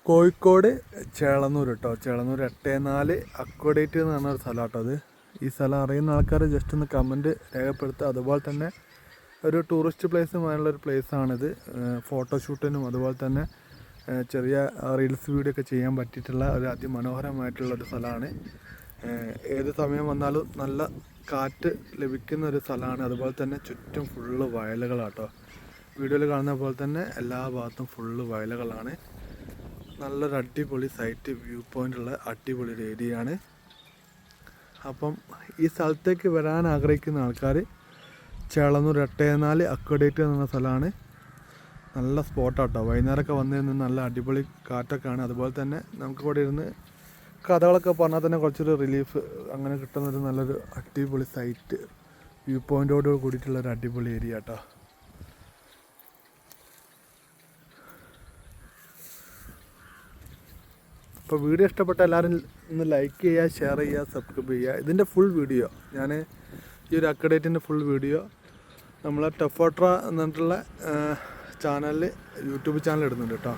കോഴിക്കോട് ചേളന്നൂർ കേട്ടോ. ചേളന്നൂർ 84 അക്വഡേറ്റ് എന്ന് പറഞ്ഞൊരു സ്ഥലം കേട്ടോ. അത് ഈ സ്ഥലം അറിയുന്ന ആൾക്കാർ ജസ്റ്റ് ഒന്ന് കമൻറ്റ് രേഖപ്പെടുത്തുക. അതുപോലെ തന്നെ ഒരു ടൂറിസ്റ്റ് പ്ലേസുമായുള്ളൊരു പ്ലേസാണിത്. ഫോട്ടോഷൂട്ടിനും അതുപോലെ തന്നെ ചെറിയ റീൽസ് വീഡിയോ ഒക്കെ ചെയ്യാൻ പറ്റിയിട്ടുള്ള ഒരു അതിമനോഹരമായിട്ടുള്ളൊരു സ്ഥലമാണ്. ഏത് സമയം വന്നാലും നല്ല കാറ്റ് ലഭിക്കുന്ന ഒരു സ്ഥലമാണ്. അതുപോലെ തന്നെ ചുറ്റും ഫുള്ള് വയലുകളാട്ടോ. വീഡിയോയിൽ കാണുന്ന പോലെ തന്നെ എല്ലാ ഭാഗത്തും ഫുള്ള് വയലുകളാണ്. നല്ലൊരു അടിപൊളി സൈറ്റ്, വ്യൂ പോയിൻ്റുള്ള അടിപൊളി ഒരു ഏരിയയാണ്. അപ്പം ഈ സ്ഥലത്തേക്ക് വരാൻ ആഗ്രഹിക്കുന്ന ആൾക്കാർ ചേളന്നൂർ 84 അക്വഡേറ്റ് എന്ന സ്ഥലമാണ്. നല്ല സ്പോട്ടാട്ടോ. വൈകുന്നേരമൊക്കെ വന്നു നിന്ന് നല്ല അടിപൊളി കാറ്റൊക്കെയാണ്. അതുപോലെ തന്നെ നമുക്ക് ഇവിടെ ഇരുന്ന് കഥകളൊക്കെ പറഞ്ഞാൽ തന്നെ കുറച്ചൊരു റിലീഫ് അങ്ങനെ കിട്ടുന്നൊരു നല്ലൊരു അടിപൊളി സൈറ്റ്, വ്യൂ പോയിൻ്റോട് കൂടിയിട്ടുള്ളൊരു അടിപൊളി ഏരിയ കേട്ടോ. അപ്പോൾ വീഡിയോ ഇഷ്ടപ്പെട്ട എല്ലാവരും ഒന്ന് ലൈക്ക് ചെയ്യുക, ഷെയർ ചെയ്യുക, സബ്സ്ക്രൈബ് ചെയ്യുക. ഇതിൻ്റെ ഫുൾ വീഡിയോ ഞാൻ ഈ ഒരു അക്വഡേറ്റിൻ്റെ ഫുൾ വീഡിയോ നമ്മളെ ടഫോട്ര എന്നിട്ടുള്ള ചാനലിൽ യൂട്യൂബ് ചാനൽ ഇടുന്നുണ്ട് കേട്ടോ.